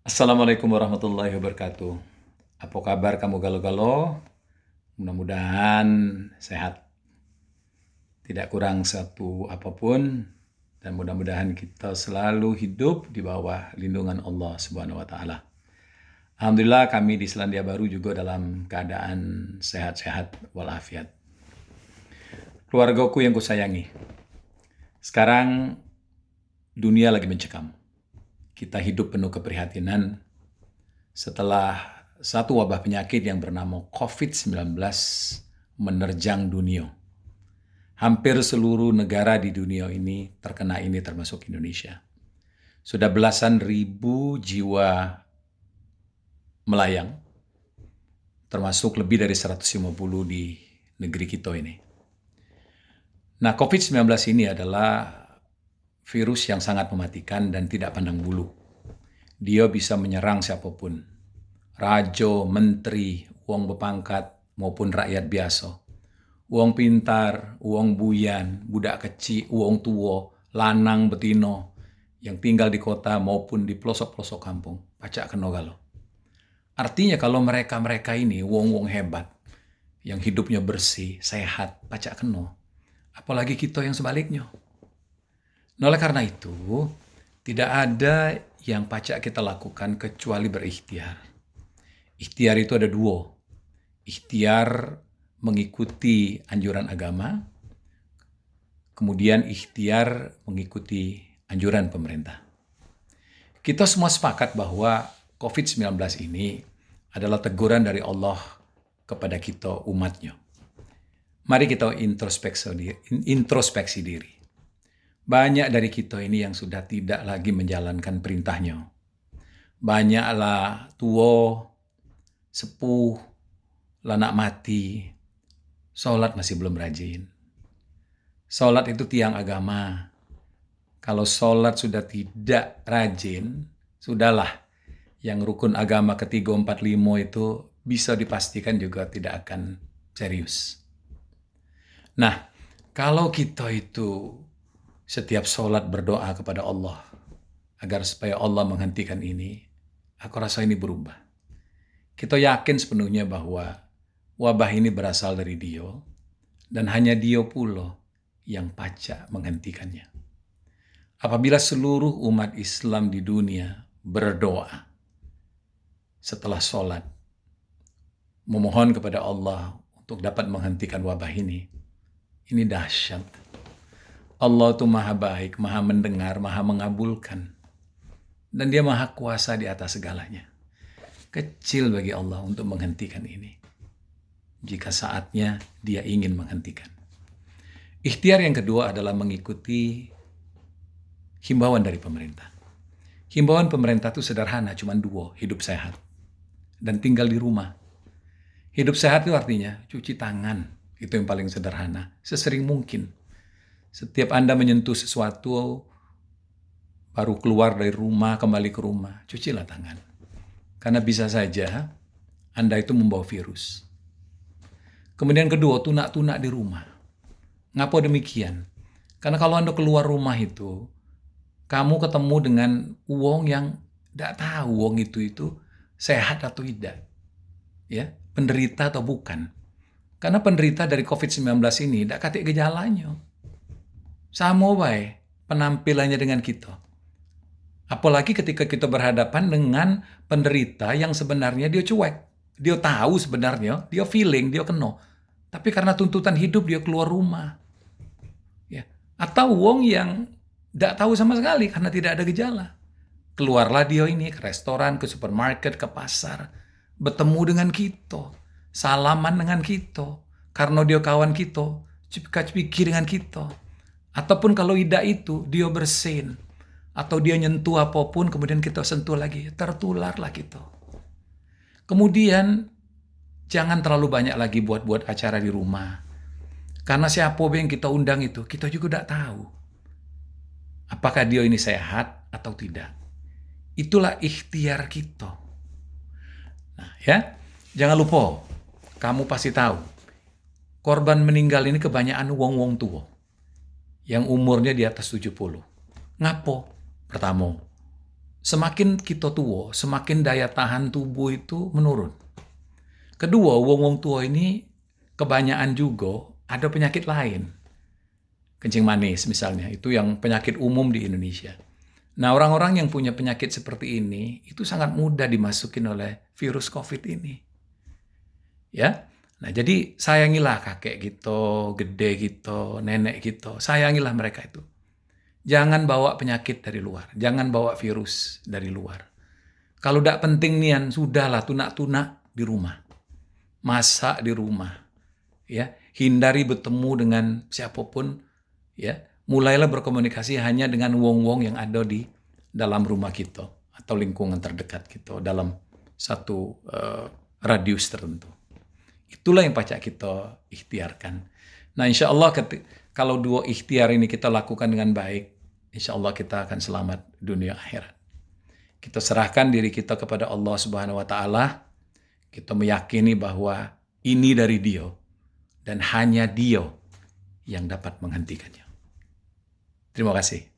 Assalamualaikum warahmatullahi wabarakatuh. Apa kabar kamu galo-galo? Mudah-mudahan sehat, tidak kurang satu apapun, dan mudah-mudahan kita selalu hidup di bawah lindungan Allah Subhanahu wa Ta'ala. Alhamdulillah, kami di Selandia Baru juga dalam keadaan sehat-sehat walafiat. Keluargaku yang kusayangi, sekarang dunia lagi mencekam. Kita hidup penuh keprihatinan setelah satu wabah penyakit yang bernama COVID-19 menerjang dunia. Hampir seluruh negara di dunia ini terkena ini, termasuk Indonesia. Sudah belasan ribu jiwa melayang, termasuk lebih dari 150 di negeri kita ini. Nah, COVID-19 ini adalah virus yang sangat mematikan dan tidak pandang bulu. Dia bisa menyerang siapapun, raja, menteri, wong berpangkat, maupun rakyat biasa. Wong pintar, wong buyan, budak kecil, wong tua, lanang betino, yang tinggal di kota maupun di pelosok-pelosok kampung, pacak kena galo. Artinya kalau mereka-mereka ini wong-wong hebat, yang hidupnya bersih, sehat, pacak kena. Apalagi kita yang sebaliknya. Nah, oleh karena itu, tidak ada yang pacak kita lakukan kecuali berikhtiar. Ikhtiar itu ada dua. Ikhtiar mengikuti anjuran agama, kemudian ikhtiar mengikuti anjuran pemerintah. Kita semua sepakat bahwa COVID-19 ini adalah teguran dari Allah kepada kita umatnya. Mari kita introspeksi diri. Banyak dari kita ini yang sudah tidak lagi menjalankan perintahnya. Banyaklah tua, sepuh, lanak mati, sholat masih belum rajin. Sholat itu tiang agama. Kalau sholat sudah tidak rajin, sudahlah. Yang rukun agama ketiga, 4, 5 itu bisa dipastikan juga tidak akan serius. Nah, kalau kita itu setiap sholat berdoa kepada Allah agar supaya Allah menghentikan ini, aku rasa ini berubah. Kita yakin sepenuhnya bahwa wabah ini berasal dari Dia, dan hanya Dia pula yang pacak menghentikannya. Apabila seluruh umat Islam di dunia berdoa setelah sholat, memohon kepada Allah untuk dapat menghentikan wabah ini dahsyat. Allah itu maha baik, maha mendengar, maha mengabulkan. Dan Dia maha kuasa di atas segalanya. Kecil bagi Allah untuk menghentikan ini, jika saatnya Dia ingin menghentikan. Ikhtiar yang kedua adalah mengikuti himbauan dari pemerintah. Himbauan pemerintah itu sederhana, cuma dua: hidup sehat dan tinggal di rumah. Hidup sehat itu artinya cuci tangan, itu yang paling sederhana, sesering mungkin. Setiap Anda menyentuh sesuatu, baru keluar dari rumah, kembali ke rumah, cucilah tangan. Karena bisa saja Anda itu membawa virus. Kemudian kedua, tunak-tunak di rumah. Ngapa demikian? Karena kalau Anda keluar rumah itu, kamu ketemu dengan uang yang tidak tahu uang itu sehat atau tidak. Ya, penderita atau bukan. Karena penderita dari COVID-19 ini tidak katik gejalanya. Sama baik penampilannya dengan kita. Apalagi ketika kita berhadapan dengan penderita yang sebenarnya dia cuek. Dia tahu sebenarnya, dia feeling, dia kena. Tapi karena tuntutan hidup dia keluar rumah. Ya. Atau wong yang tidak tahu sama sekali karena tidak ada gejala. Keluarlah dia ini ke restoran, ke supermarket, ke pasar. Bertemu dengan kita. Salaman dengan kita. Karena dia kawan kita. Cipika-cipiki dengan kita. Ataupun kalau tidak itu, dia bersin. Atau dia nyentuh apapun, kemudian kita sentuh lagi. Tertularlah kita. Kemudian, jangan terlalu banyak lagi buat acara di rumah. Karena siapa yang kita undang itu, kita juga tidak tahu. Apakah dia ini sehat atau tidak. Itulah ikhtiar kita. Nah, ya, jangan lupa, kamu pasti tahu, korban meninggal ini kebanyakan wong-wong tua. Yang umurnya di atas 70. Ngapo? Pertama, semakin kita tua, semakin daya tahan tubuh itu menurun. Kedua, wong-wong tua ini kebanyakan juga ada penyakit lain. Kencing manis misalnya, itu yang penyakit umum di Indonesia. Nah, orang-orang yang punya penyakit seperti ini, itu sangat mudah dimasukin oleh virus COVID ini. Ya, nah jadi sayangilah kakek gitu, gede gitu, nenek gitu, sayangilah mereka itu. Jangan bawa penyakit dari luar, jangan bawa virus dari luar. Kalau tidak penting nian, sudahlah tunak-tunak di rumah, masak di rumah, ya, hindari bertemu dengan siapapun, ya, mulailah berkomunikasi hanya dengan wong-wong yang ada di dalam rumah kita atau lingkungan terdekat kita dalam satu radius tertentu. Itulah yang pacak kita ikhtiarkan. Nah, insya Allah kalau dua ikhtiar ini kita lakukan dengan baik, insya Allah kita akan selamat dunia akhirat. Kita serahkan diri kita kepada Allah Subhanahu wa Ta'ala. Kita meyakini bahwa ini dari Dia dan hanya Dia yang dapat menghentikannya. Terima kasih.